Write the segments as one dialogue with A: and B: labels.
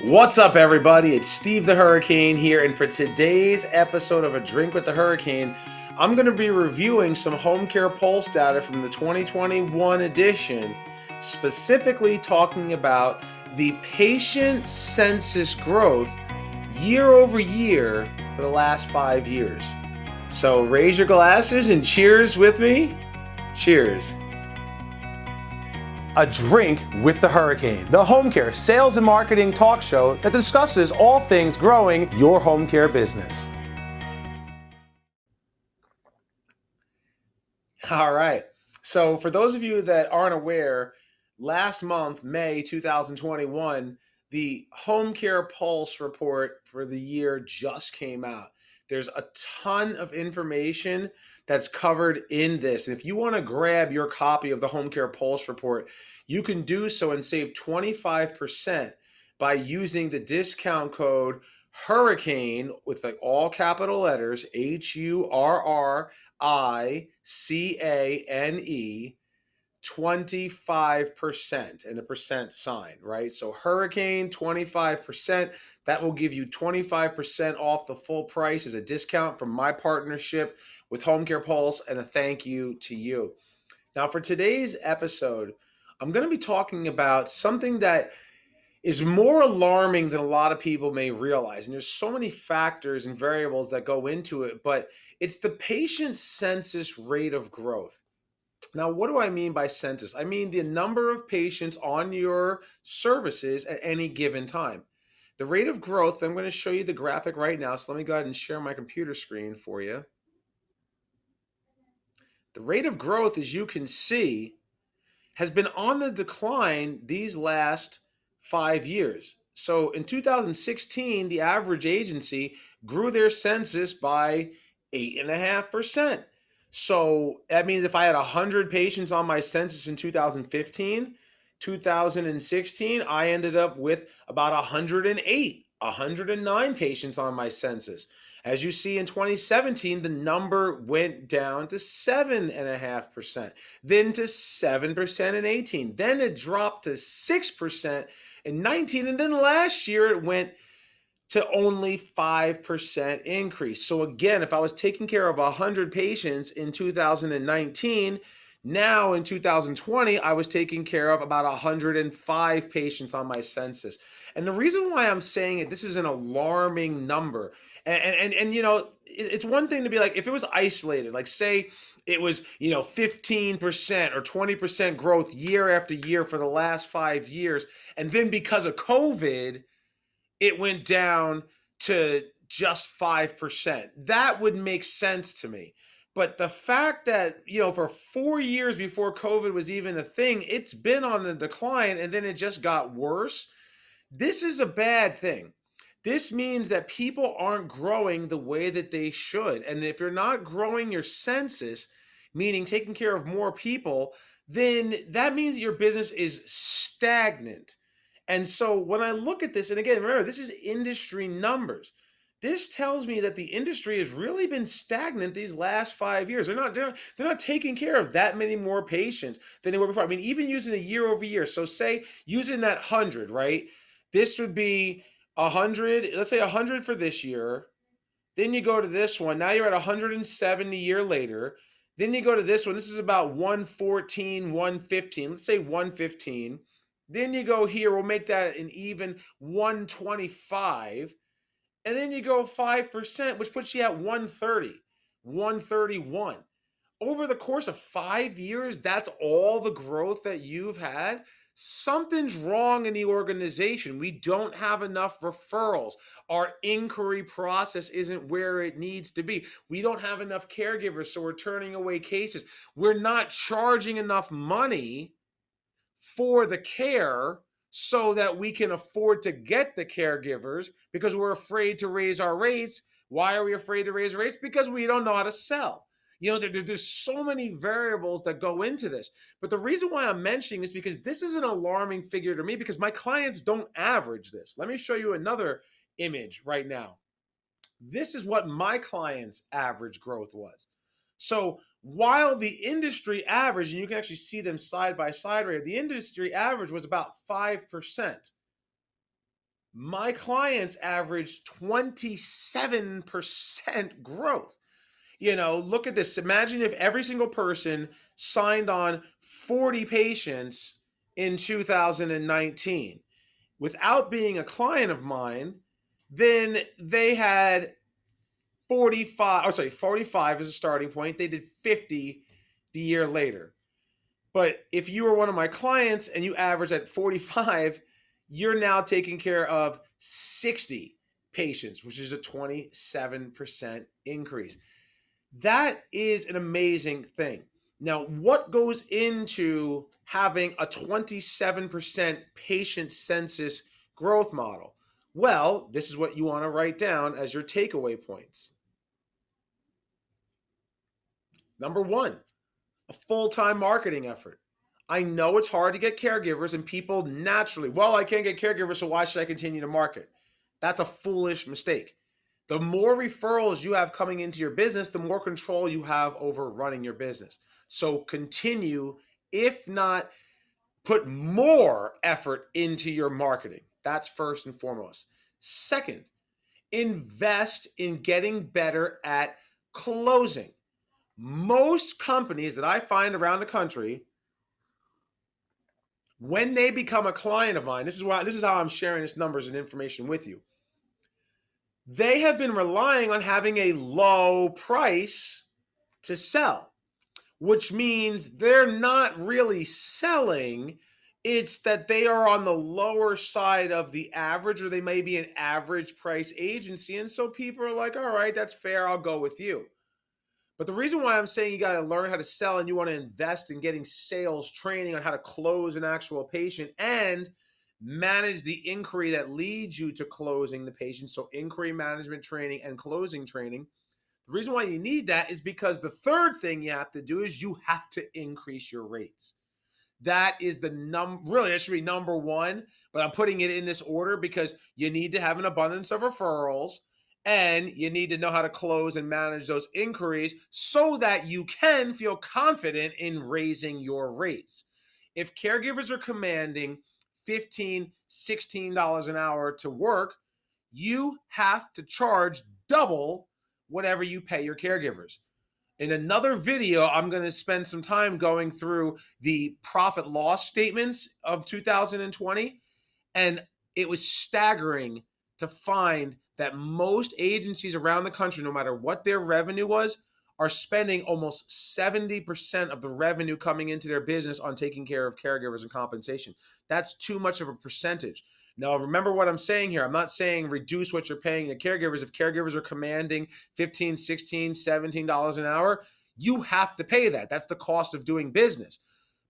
A: What's up, everybody? It's Steve the Hurricane here, and for today's episode of A Drink with the Hurricane, I'm going to be reviewing some home care pulse data from the 2021 edition, specifically talking about the patient census growth year over year for the last 5 years. So raise your glasses and cheers with me. Cheers. A Drink with the Hurricane, the home care sales and marketing talk show that discusses all things growing your home care business. All right. So for those of you that aren't aware, last month, May 2021, the Home Care Pulse report for the year just came out. There's a ton of information that's covered in this. And if you want to grab your copy of the Home Care Pulse report, you can do so and save 25% by using the discount code Hurricane with like all capital letters, HURRICANE, 25% and a percent sign, right? So Hurricane 25%, that will give you 25% off the full price as a discount from my partnership with Home Care Pulse, and a thank you to you. Now for today's episode, I'm going to be talking about something that is more alarming than a lot of people may realize. And there's so many factors and variables that go into it, but it's the patient census rate of growth. Now, what do I mean by census? I mean the number of patients on your services at any given time. The rate of growth, I'm going to show you the graphic right now. So let me go ahead and share my computer screen for you. The rate of growth, as you can see, has been on the decline these last 5 years. So in 2016, the average agency grew their census by 8.5%. So that means if I had 100 patients on my census in 2015, 2016, I ended up with about 108, 109 patients on my census. As you see in 2017, the number went down to 7.5%, then to 7% in 18, then it dropped to 6% in 19, and then last year it went to only 5% increase. So again, if I was taking care of 100 patients in 2019, now in 2020, I was taking care of about 105 patients on my census. And the reason why I'm saying it, this is an alarming number. And you know, it's one thing to be like, if it was isolated, like say it was, 15% or 20% growth year after year for the last 5 years. And then because of COVID, it went down to just 5%. That would make sense to me. But the fact that, for 4 years before COVID was even a thing, it's been on a decline and then it just got worse. This is a bad thing. This means that people aren't growing the way that they should. And if you're not growing your census, meaning taking care of more people, then that means your business is stagnant. And so when I look at this, and again, remember, this is industry numbers. This tells me that the industry has really been stagnant these last 5 years. They're not taking care of that many more patients than they were before. I mean, even using a year over year. So say using that 100, right? This would be 100, let's say 100 for this year. Then you go to this one. Now you're at 170 a year later. Then you go to this one. This is about 114, 115. Let's say 115. Then you go here. We'll make that an even 125. And then you go 5%, which puts you at 130, 131. Over the course of 5 years, that's all the growth that you've had. Something's wrong in the organization. We don't have enough referrals. Our inquiry process isn't where it needs to be. We don't have enough caregivers, so we're turning away cases. We're not charging enough money for the care so that we can afford to get the caregivers because we're afraid to raise our rates. Why are we afraid to raise rates? Because we don't know how to sell. There's so many variables that go into this. But the reason why I'm mentioning this is because this is an alarming figure to me because my clients don't average this. Let me show you another image right now. This is what my clients' average growth was. So while the industry average, and you can actually see them side by side right here, the industry average was about 5%. My clients averaged 27% growth. Look at this. Imagine if every single person signed on 40 patients in 2019 without being a client of mine, then they had 45 as a starting point. They did 50 the year later. But if you were one of my clients and you average at 45, you're now taking care of 60 patients, which is a 27% increase. That is an amazing thing. Now, what goes into having a 27% patient census growth model? Well, this is what you want to write down as your takeaway points. Number one, a full-time marketing effort. I know it's hard to get caregivers, and people naturally, well, I can't get caregivers, so why should I continue to market? That's a foolish mistake. The more referrals you have coming into your business, the more control you have over running your business. So continue, if not, put more effort into your marketing. That's first and foremost. Second, invest in getting better at closing. Most companies that I find around the country, when they become a client of mine, this is how I'm sharing this numbers and information with you. They have been relying on having a low price to sell, which means they're not really selling. It's that they are on the lower side of the average, or they may be an average price agency. And so people are like, all right, that's fair. I'll go with you. But the reason why I'm saying you got to learn how to sell and you want to invest in getting sales training on how to close an actual patient and manage the inquiry that leads you to closing the patient. So inquiry management training and closing training. The reason why you need that is because the third thing you have to do is you have to increase your rates. That is really, that should be number one, but I'm putting it in this order because you need to have an abundance of referrals and you need to know how to close and manage those inquiries so that you can feel confident in raising your rates. If caregivers are commanding $15, $16 an hour to work, you have to charge double whatever you pay your caregivers. In another video, I'm going to spend some time going through the profit loss statements of 2020. And it was staggering to find that most agencies around the country, no matter what their revenue was, are spending almost 70% of the revenue coming into their business on taking care of caregivers and compensation. That's too much of a percentage. Now, remember what I'm saying here. I'm not saying reduce what you're paying to caregivers. If caregivers are commanding $15, $16, $17 an hour, you have to pay that. That's the cost of doing business.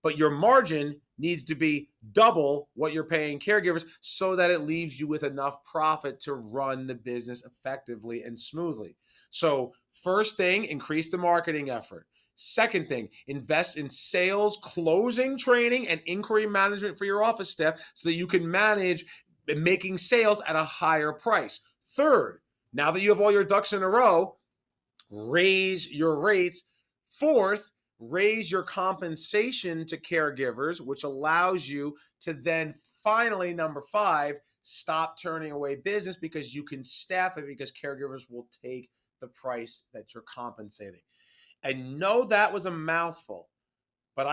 A: But your margin needs to be double what you're paying caregivers so that it leaves you with enough profit to run the business effectively and smoothly. So first thing, increase the marketing effort. Second thing, invest in sales, closing training, and inquiry management for your office staff so that you can manage making sales at a higher price. Third, now that you have all your ducks in a row, raise your rates. Fourth, raise your compensation to caregivers, which allows you to then finally, number five, stop turning away business because you can staff it because caregivers will take the price that you're compensating. I know that was a mouthful, but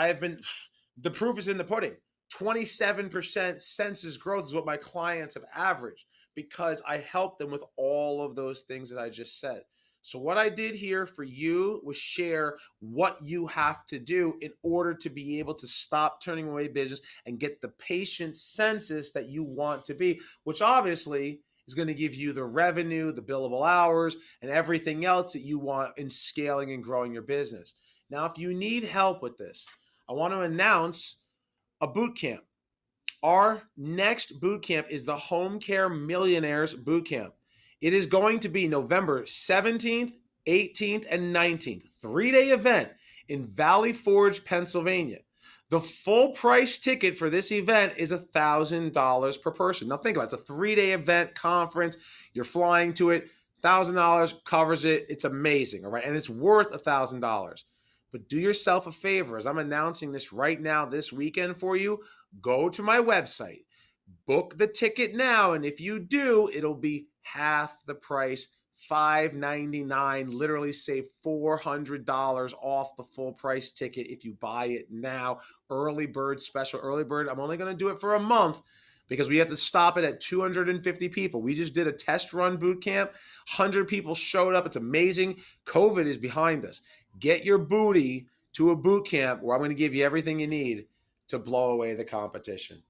A: the proof is in the pudding. 27% census growth is what my clients have averaged because I helped them with all of those things that I just said. So what I did here for you was share what you have to do in order to be able to stop turning away business and get the patient census that you want to be, which obviously is going to give you the revenue, the billable hours, and everything else that you want in scaling and growing your business. Now, if you need help with this, I want to announce a boot camp. Our next boot camp is the Home Care Millionaires Boot Camp. It is going to be November 17th, 18th, and 19th, 3-day event in Valley Forge, Pennsylvania. The full price ticket for this event is $1,000 per person. Now think about it. It's a 3-day event conference. You're flying to it. $1,000 covers it. It's amazing, all right? And it's worth $1,000. But do yourself a favor, as I'm announcing this right now this weekend for you, go to my website, Book the ticket now, and if you do, it'll be half the price, $599. Literally save $400 off the full price ticket if you buy it now. Early bird special, early bird. I'm only going to do it for a month because we have to stop it at 250 people. We just did a test run boot camp. 100 people showed up. It's amazing. COVID is behind us. Get your booty to a boot camp where I'm going to give you everything you need to blow away the competition.